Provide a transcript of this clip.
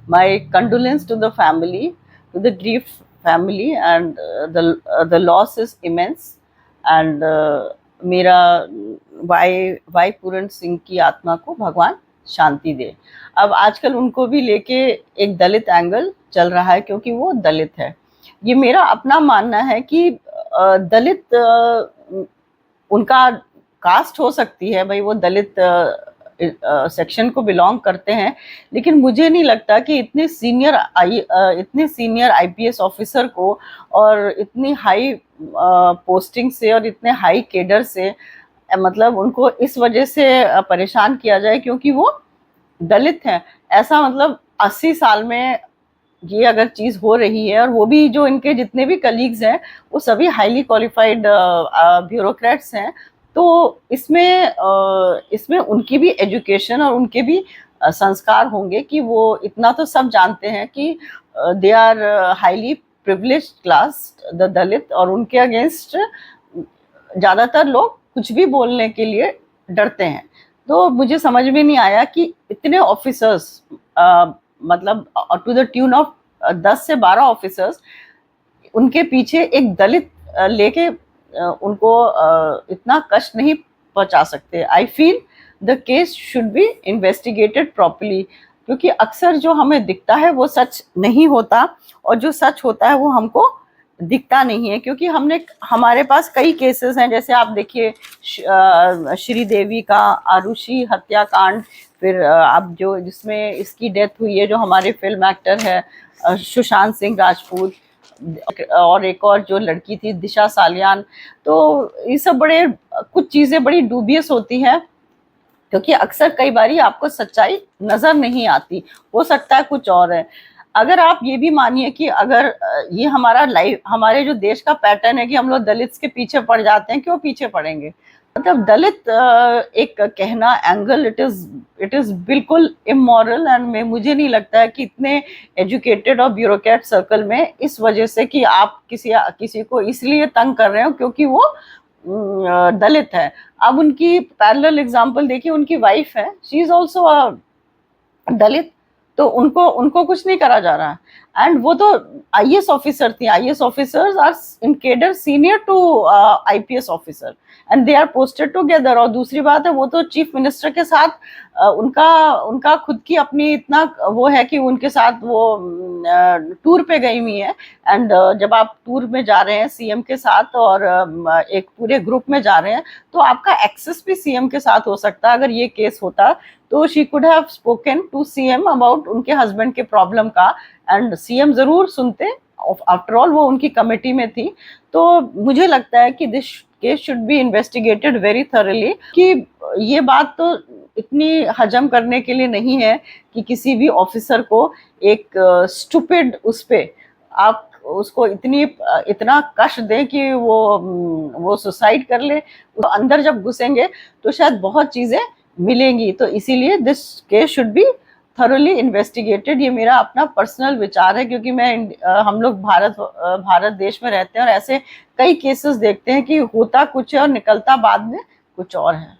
My condolence to the family, to the grief family, and the loss is immense. And मेरा Y Puran Singh की आत्मा को भगवान शांति दे। अब आजकल उनको भी लेके एक दलित एंगल चल रहा है क्योंकि वो दलित है। ये मेरा अपना मानना है कि दलित उनका कास्ट हो सकती है, भाई वो दलित सेक्शन को बिलोंग करते हैं, लेकिन मुझे नहीं लगता कि इतने सीनियर आईपीएस ऑफिसर को और इतनी हाई पोस्टिंग से और इतने हाई केडर से मतलब उनको इस वजह से परेशान किया जाए क्योंकि वो दलित हैं। ऐसा मतलब 80 साल में ये अगर चीज हो रही है, और वो भी जो इनके जितने भी कलीग्स हैं वो सभी हाईली क्वालिफाइड ब्यूरोक्रेट्स हैं, तो इसमें उनकी भी एजुकेशन और उनके भी संस्कार होंगे कि वो इतना तो सब जानते हैं कि they are highly privileged class, the Dalit, और उनके अगेंस्ट ज़्यादातर लोग कुछ भी बोलने के लिए डरते हैं। तो मुझे समझ में नहीं आया कि इतने ऑफिसर्स, मतलब टू द ट्यून ऑफ 10 से 12 ऑफिसर्स, उनके पीछे एक दलित लेके उनको इतना कष्ट नहीं पहुंचा सकते। I feel the case should be investigated properly, क्योंकि अक्सर जो हमें दिखता है वो सच नहीं होता, और जो सच होता है वो हमको दिखता नहीं है। क्योंकि हमारे पास कई केसेस हैं, जैसे आप देखिए श्रीदेवी का आरुषि हत्याकांड, फिर आप जो जिसमें इसकी डेथ हुई है, जो हमारे फिल्म एक्टर है सुशांत सिंह राजपूत, और एक और जो लड़की थी दिशा सालियान। तो ये सब कुछ चीज़ें बड़ी डूबियस होती हैं, क्योंकि अक्सर कई बारी आपको सच्चाई नज़र नहीं आती, हो सकता है कुछ और है। अगर आप ये भी मानिए कि अगर ये हमारे जो देश का पैटर्न है कि हम लोग दलित्स के पीछे पड़ जाते हैं, क्यों पीछे पड़ेंगे? मतलब दलित एक कहना एंगल, इट इज बिल्कुल इमोरल, एंड मुझे नहीं लगता है कि इतने एजुकेटेड और ब्यूरोक्रेट सर्कल में इस वजह से कि आप किसी को इसलिए तंग कर रहे हो क्योंकि वो दलित है। अब उनकी पैरेलल एग्जांपल देखिए, उनकी वाइफ है, शी इज ऑल्सो अ दलित, तो उनको उनको कुछ नहीं करा जा रहा। एंड वो तो आईएएस ऑफिसर थी। IAS officers are in cadre senior to IPS officer, and they are posted together. और दूसरी बात है, वो तो चीफ मिनिस्टर के साथ उनका खुद की अपनी इतना वो है कि उनके साथ वो टूर पे गई हुई है। एंड जब आप टूर में जा रहे हैं सीएम के साथ और एक पूरे ग्रुप में जा रहे हैं, तो आपका एक्सेस भी सीएम के साथ हो सकता है। अगर ये केस होता तो she could have spoken to CM about उनके हस्बैंड के प्रॉब्लम का, एंड सीएम जरूर सुनते। आफ्टर ऑल वो उनकी कमेटी में थी। तो मुझे लगता है कि this case should be investigated very thoroughly, कि ये बात तो इतनी हजम करने के लिए नहीं है कि किसी भी ऑफिसर को एक स्टूपिड उस पे आप उसको इतना कष्ट दें कि वो सुसाइड कर ले। तो अंदर जब घुसेंगे तो शायद बहुत चीजें मिलेंगी। तो इसीलिए this case should be thoroughly investigated. ये मेरा अपना पर्सनल विचार है, क्योंकि हम लोग भारत देश में रहते हैं और ऐसे कई केसेस देखते हैं कि होता कुछ है और निकलता बाद में कुछ और है।